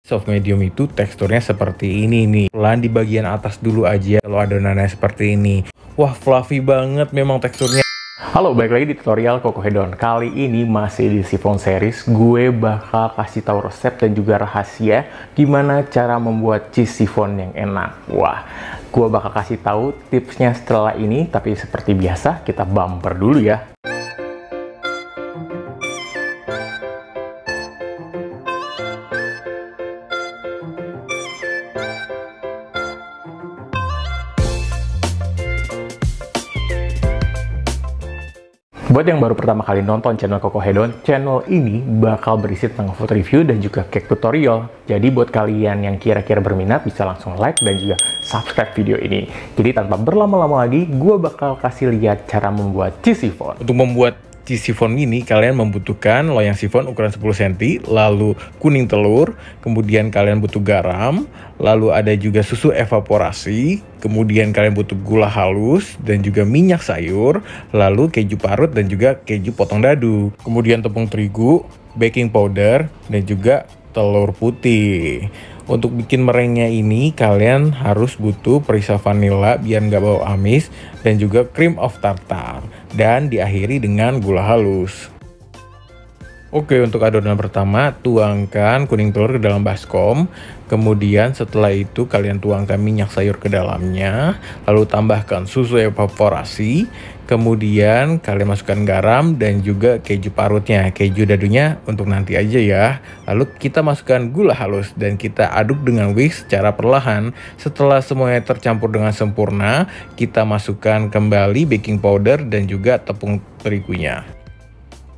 Soft medium itu teksturnya seperti ini nih. Pelan di bagian atas dulu aja kalau adonannya seperti ini. Wah, fluffy banget memang teksturnya. Halo, balik lagi di tutorial Koko Hedon. Kali ini masih di Chiffon series. Gue bakal kasih tahu resep dan juga rahasia gimana cara membuat cheese chiffon yang enak. Wah, gue bakal kasih tahu tipsnya setelah ini. Tapi seperti biasa, kita bumper dulu ya. Buat yang baru pertama kali nonton channel Koko Hedon, channel ini bakal berisi tentang food review dan juga cake tutorial. Jadi buat kalian yang kira-kira berminat bisa langsung like dan juga subscribe video ini. Jadi tanpa berlama-lama lagi, gue bakal kasih lihat cara membuat cheese chiffon. Untuk membuat cheese chiffon ini, kalian membutuhkan loyang chiffon ukuran 10 cm, lalu kuning telur, kemudian kalian butuh garam, lalu ada juga susu evaporasi, kemudian kalian butuh gula halus dan juga minyak sayur, lalu keju parut dan juga keju potong dadu, kemudian tepung terigu, baking powder, dan juga telur putih. Untuk bikin merengnya ini kalian harus butuh perisa vanilla biar nggak bau amis dan juga cream of tartar, dan diakhiri dengan gula halus. Oke, untuk adonan pertama, tuangkan kuning telur ke dalam baskom. Kemudian setelah itu kalian tuangkan minyak sayur ke dalamnya, lalu tambahkan susu evaporasi. Kemudian kalian masukkan garam dan juga keju parutnya. Keju dadunya untuk nanti aja ya. Lalu kita masukkan gula halus dan kita aduk dengan whisk secara perlahan. Setelah semuanya tercampur dengan sempurna, kita masukkan kembali baking powder dan juga tepung terigunya.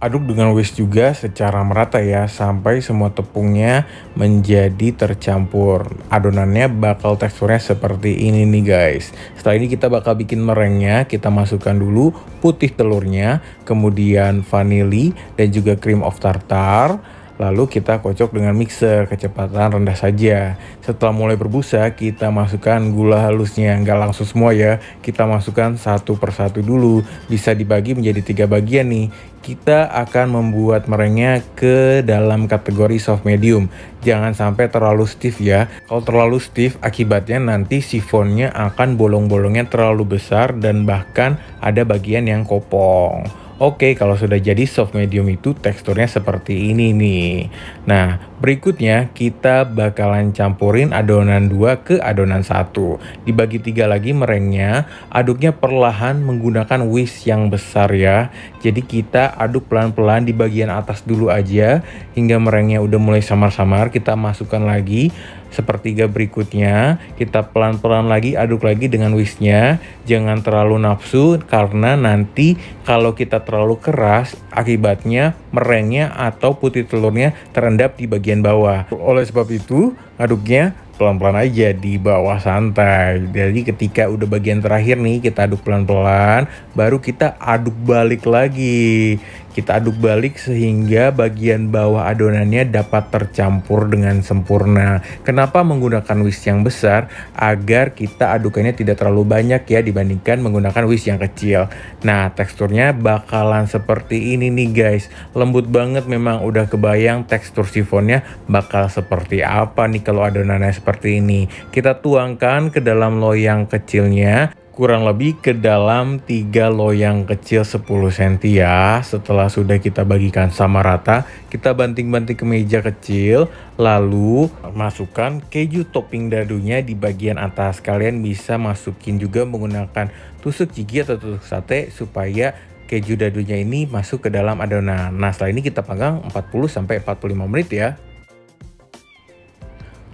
Aduk dengan whisk juga secara merata ya, sampai semua tepungnya menjadi tercampur. Adonannya bakal teksturnya seperti ini nih guys. Setelah ini kita bakal bikin merengnya. Kita masukkan dulu putih telurnya, kemudian vanili dan juga cream of tartar. Lalu kita kocok dengan mixer kecepatan rendah saja. Setelah mulai berbusa, kita masukkan gula halusnya. Nggak langsung semua ya, kita masukkan satu persatu dulu. Bisa dibagi menjadi 3 bagian nih. Kita akan membuat merengnya ke dalam kategori soft medium. Jangan sampai terlalu stiff ya. Kalau terlalu stiff, akibatnya nanti chiffonnya akan bolong-bolongnya terlalu besar dan bahkan ada bagian yang kopong. Oke, kalau sudah jadi soft medium itu teksturnya seperti ini nih. Nah, berikutnya kita bakalan campurin adonan 2 ke adonan 1. Dibagi 3 lagi merengnya, aduknya perlahan menggunakan whisk yang besar ya. Jadi kita aduk pelan-pelan di bagian atas dulu aja hingga merengnya udah mulai samar-samar. Kita masukkan lagi sepertiga berikutnya, kita pelan-pelan lagi aduk lagi dengan whisknya. Jangan terlalu nafsu karena nanti kalau kita terlalu keras akibatnya merengnya atau putih telurnya terendap di bagian bawah. Oleh sebab itu aduknya pelan-pelan aja di bawah santai. Jadi ketika udah bagian terakhir nih, kita aduk pelan-pelan, baru kita aduk balik lagi. Kita aduk balik sehingga bagian bawah adonannya dapat tercampur dengan sempurna. Kenapa menggunakan whisk yang besar? Agar kita adukannya tidak terlalu banyak ya dibandingkan menggunakan whisk yang kecil. Nah, teksturnya bakalan seperti ini nih guys. Lembut banget, memang udah kebayang tekstur chiffonnya bakal seperti apa nih kalau adonannya seperti ini. Kita tuangkan ke dalam loyang kecilnya, kurang lebih ke dalam 3 loyang kecil 10 cm ya. Setelah sudah kita bagikan sama rata, kita banting-banting ke meja kecil, lalu masukkan keju topping dadunya di bagian atas. Kalian bisa masukin juga menggunakan tusuk gigi atau tusuk sate supaya keju dadunya ini masuk ke dalam adonan. Nah, setelah ini kita panggang 40-45 menit ya.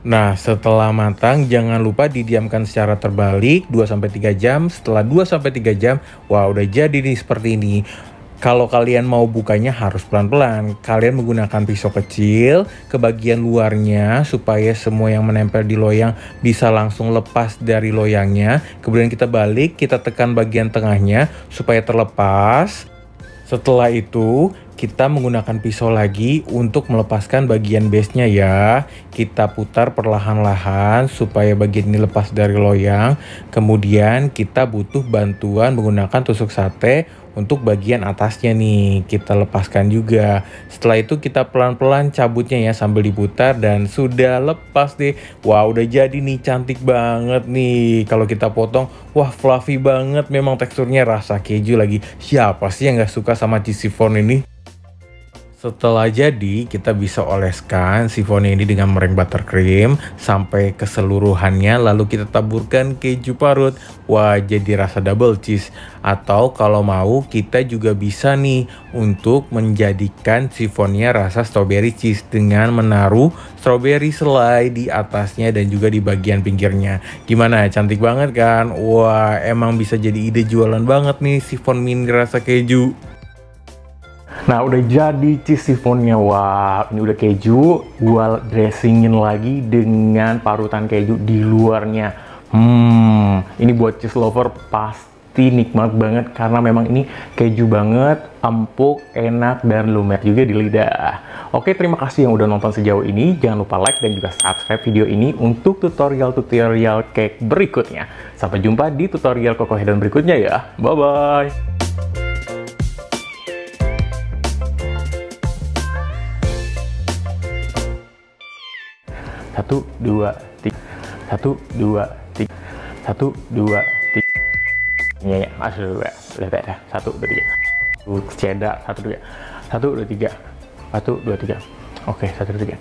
Nah, setelah matang jangan lupa didiamkan secara terbalik 2-3 jam. Setelah 2-3 jam, wah udah jadi nih seperti ini. Kalau kalian mau bukanya harus pelan-pelan. Kalian menggunakan pisau kecil ke bagian luarnya supaya semua yang menempel di loyang bisa langsung lepas dari loyangnya. Kemudian kita balik, kita tekan bagian tengahnya supaya terlepas. Setelah itu kita menggunakan pisau lagi untuk melepaskan bagian base-nya ya. Kita putar perlahan-lahan supaya bagian ini lepas dari loyang. Kemudian kita butuh bantuan menggunakan tusuk sate untuk bagian atasnya nih kita lepaskan juga. Setelah itu kita pelan-pelan cabutnya ya sambil diputar dan sudah lepas deh. Wah, udah jadi nih, cantik banget nih. Kalau kita potong, wah fluffy banget, memang teksturnya rasa keju lagi. Siapa sih yang nggak suka sama cheese chiffon ini? Setelah jadi, kita bisa oleskan sifonnya ini dengan meringue buttercream sampai keseluruhannya, lalu kita taburkan keju parut. Wah, jadi rasa double cheese. Atau kalau mau, kita juga bisa nih untuk menjadikan sifonnya rasa strawberry cheese dengan menaruh strawberry selai di atasnya dan juga di bagian pinggirnya. Gimana, cantik banget kan? Wah, emang bisa jadi ide jualan banget nih sifon mini rasa keju. Nah, udah jadi cheese chiffonnya. Wah, ini udah keju. Gua dressingin lagi dengan parutan keju di luarnya. Ini buat cheese lover pasti nikmat banget karena memang ini keju banget, empuk, enak, dan lumer juga di lidah. Oke, terima kasih yang udah nonton sejauh ini. Jangan lupa like dan juga subscribe video ini untuk tutorial-tutorial cake berikutnya. Sampai jumpa di tutorial Coco Hedon berikutnya ya. Bye-bye! Satu, dua, tiga. Satu, dua, tiga. Satu, dua, tiga. Ya, masuk dua. Udah. Satu, dua, tiga. Cedak. Satu, dua. Satu, dua, tiga. Satu, dua, tiga. Oke, satu, dua, tiga.